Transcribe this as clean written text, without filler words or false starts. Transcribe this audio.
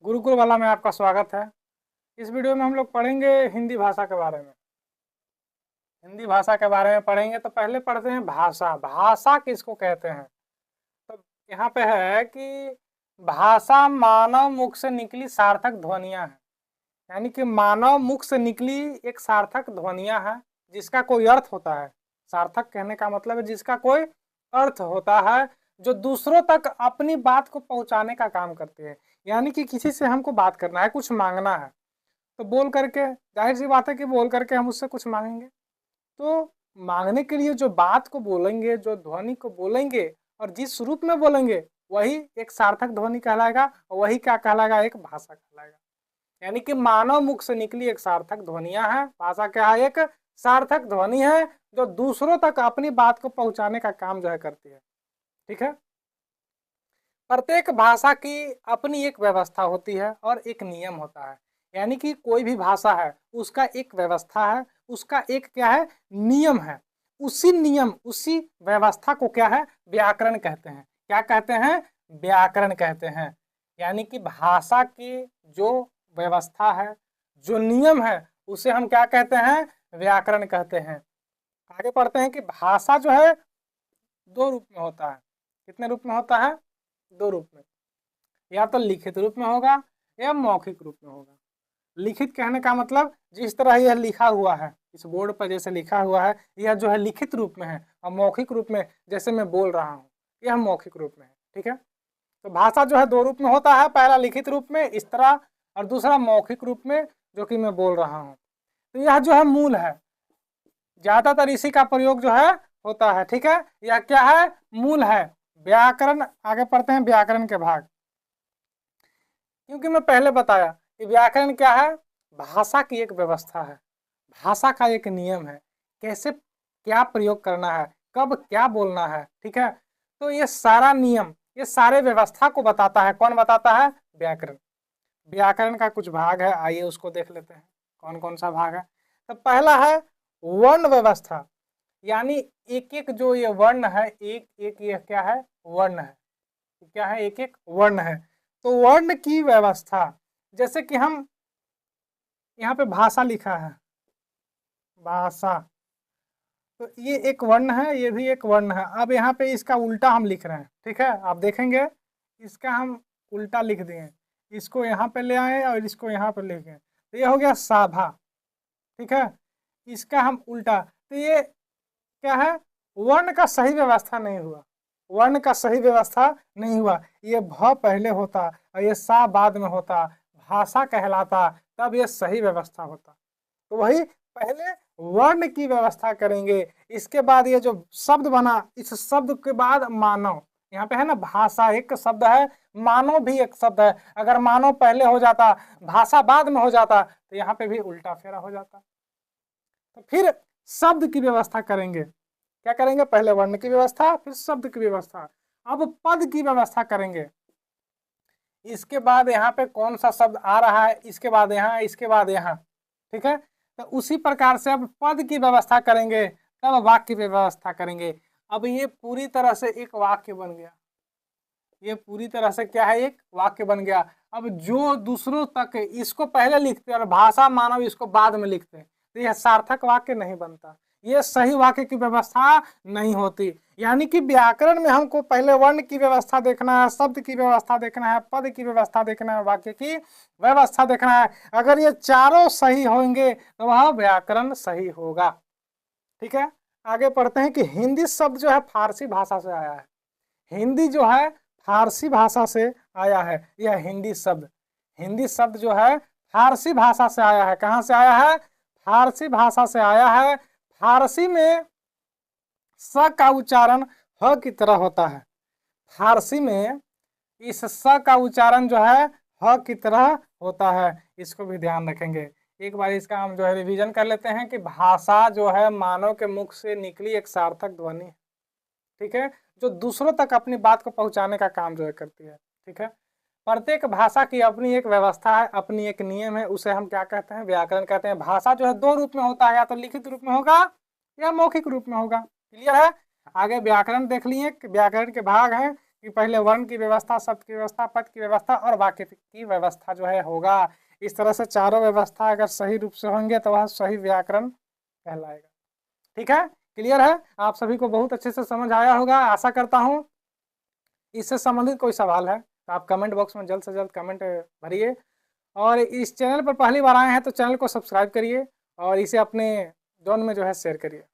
गुरुकुल वाला में आपका स्वागत है। इस वीडियो में हम लोग पढ़ेंगे हिंदी भाषा के बारे में। हिंदी भाषा के बारे में पढ़ेंगे तो पहले पढ़ते हैं भाषा। भाषा किसको कहते हैं? तो यहाँ पे है कि भाषा मानव मुख से निकली सार्थक ध्वनियाँ हैं। यानी कि मानव मुख से निकली एक सार्थक ध्वनियाँ हैं जिसका कोई अर्थ होता है। सार्थक कहने का मतलब है जिसका कोई अर्थ होता है, जो दूसरों तक अपनी बात को पहुंचाने का काम करती है। यानी कि किसी से हमको बात करना है, कुछ मांगना है, तो बोल करके, जाहिर सी बात है कि बोल करके हम उससे कुछ मांगेंगे। तो मांगने के लिए जो बात को बोलेंगे, जो ध्वनि को बोलेंगे और जिस रूप में बोलेंगे, वही एक सार्थक ध्वनि कहलाएगा और वही क्या कहलाएगा? एक भाषा कहलाएगा। यानी कि मानव मुख से निकली एक सार्थक ध्वनियां हैं। भाषा क्या है? एक सार्थक ध्वनि है जो दूसरों तक अपनी बात को पहुंचाने का काम जो है करती है। ठीक है। प्रत्येक भाषा की अपनी एक व्यवस्था होती है और एक नियम होता है। यानी कि कोई भी भाषा है उसका एक व्यवस्था है, उसका एक क्या है? नियम है। उसी नियम, उसी व्यवस्था को क्या है? व्याकरण कहते हैं। क्या कहते हैं? व्याकरण कहते हैं। यानी कि भाषा की जो व्यवस्था है, जो नियम है, उसे हम क्या कहते हैं? व्याकरण कहते हैं। आगे पढ़ते हैं कि भाषा जो है दो रूप में होता है। कितने रूप में होता है? दो रूप में। या तो लिखित रूप में होगा या मौखिक रूप में होगा। लिखित कहने का मतलब जिस तरह यह लिखा हुआ है, इस बोर्ड पर जैसे लिखा हुआ है, यह जो है लिखित रूप में है। और मौखिक रूप में जैसे मैं बोल रहा हूँ, यह मौखिक रूप में है। ठीक है। तो भाषा जो है दो रूप में होता है, पहला लिखित रूप में इस तरह, और दूसरा मौखिक रूप में जो कि मैं बोल रहा हूँ। तो यह जो है मूल है, ज्यादातर इसी का प्रयोग जो है होता है। ठीक है। यह क्या है? मूल है। व्याकरण, आगे पढ़ते हैं व्याकरण के भाग। क्योंकि मैं पहले बताया कि व्याकरण क्या है? भाषा की एक व्यवस्था है, भाषा का एक नियम है, कैसे क्या प्रयोग करना है, कब क्या बोलना है। ठीक है। तो ये सारा नियम, ये सारे व्यवस्था को बताता है। कौन बताता है? व्याकरण। व्याकरण का कुछ भाग है, आइए उसको देख लेते हैं। कौन कौन सा भाग है? तो पहला है वर्ण व्यवस्था। यानी एक एक जो ये वर्ण है, एक एक ये क्या है? वर्ण है। क्या है? एक एक वर्ण है। तो वर्ण की व्यवस्था, जैसे कि हम यहाँ पे भाषा लिखा है, भाषा, तो ये एक वर्ण है, ये भी एक वर्ण है। अब यहाँ पे इसका उल्टा हम लिख रहे हैं। ठीक है। आप देखेंगे इसका हम उल्टा लिख दिए, इसको यहाँ पे ले आए और इसको यहाँ पे लिख गए, तो ये हो गया साभा। ठीक है। इसका हम उल्टा, तो ये क्या है? वर्ण का सही व्यवस्था नहीं हुआ, वर्ण का सही व्यवस्था नहीं हुआ। ये भ पहले होता और ये सा बाद में होता, भाषा कहलाता, तब ये सही व्यवस्था होता। तो वही पहले वर्ण की व्यवस्था करेंगे, इसके बाद ये जो शब्द बना, इस शब्द के बाद मानव। यहाँ पे है ना, भाषा एक शब्द है, मानव भी एक शब्द है। अगर मानव पहले हो जाता, भाषा बाद में हो जाता, तो यहाँ पे भी उल्टा फेरा हो जाता। तो फिर शब्द की व्यवस्था करेंगे। क्या करेंगे? पहले वर्ण की व्यवस्था, फिर शब्द की व्यवस्था। अब पद की व्यवस्था करेंगे। इसके बाद यहाँ पे कौन सा शब्द आ रहा है, इसके बाद यहाँ, इसके बाद यहाँ। ठीक है। तो उसी प्रकार से अब पद की व्यवस्था करेंगे, तब वाक्य की व्यवस्था करेंगे। अब ये पूरी तरह से एक वाक्य बन गया, ये पूरी तरह से क्या है? एक वाक्य बन गया। अब जो दूसरों तक इसको पहले लिखते और भाषा मानव इसको बाद में लिखते, तो यह सार्थक वाक्य नहीं बनता, ये सही वाक्य की व्यवस्था नहीं होती। यानी कि व्याकरण में हमको पहले वर्ण की व्यवस्था देखना है, शब्द की व्यवस्था देखना है, पद की व्यवस्था देखना है, वाक्य की व्यवस्था देखना है। अगर ये चारों सही होंगे तो वह व्याकरण सही होगा। ठीक है। आगे पढ़ते हैं कि हिंदी शब्द जो है फारसी भाषा से आया है। हिंदी जो है फारसी भाषा से आया है। यह हिंदी शब्द, हिंदी शब्द जो है फारसी भाषा से आया है। कहाँ से आया है? फारसी भाषा से आया है। फारसी में स का उच्चारण ह की तरह होता है। फारसी में इस स का उच्चारण जो है ह की तरह होता है। इसको भी ध्यान रखेंगे। एक बार इसका हम जो है रिवीजन कर लेते हैं कि भाषा जो है मानव के मुख से निकली एक सार्थक ध्वनि। ठीक है। जो दूसरों तक अपनी बात को पहुंचाने का काम जो है करती है। ठीक है। प्रत्येक भाषा की अपनी एक व्यवस्था है, अपनी एक नियम है, उसे हम क्या कहते हैं? व्याकरण कहते हैं। भाषा जो है दो रूप में होता है, या तो लिखित रूप में होगा या मौखिक रूप में होगा। क्लियर है? आगे व्याकरण देख लिए, व्याकरण के भाग हैं कि पहले वर्ण की व्यवस्था, शब्द की व्यवस्था, पद की व्यवस्था और वाक्य की व्यवस्था जो है होगा। इस तरह से चारों व्यवस्था अगर सही रूप से होंगे तो वह सही व्याकरण कहलाएगा। ठीक है, क्लियर है? आप सभी को बहुत अच्छे से समझ आया होगा, आशा करता हूँ। इससे संबंधित कोई सवाल है तो आप कमेंट बॉक्स में जल्द से जल्द कमेंट भरिए, और इस चैनल पर पहली बार आए हैं तो चैनल को सब्सक्राइब करिए और इसे अपने जोन में जो है शेयर करिए।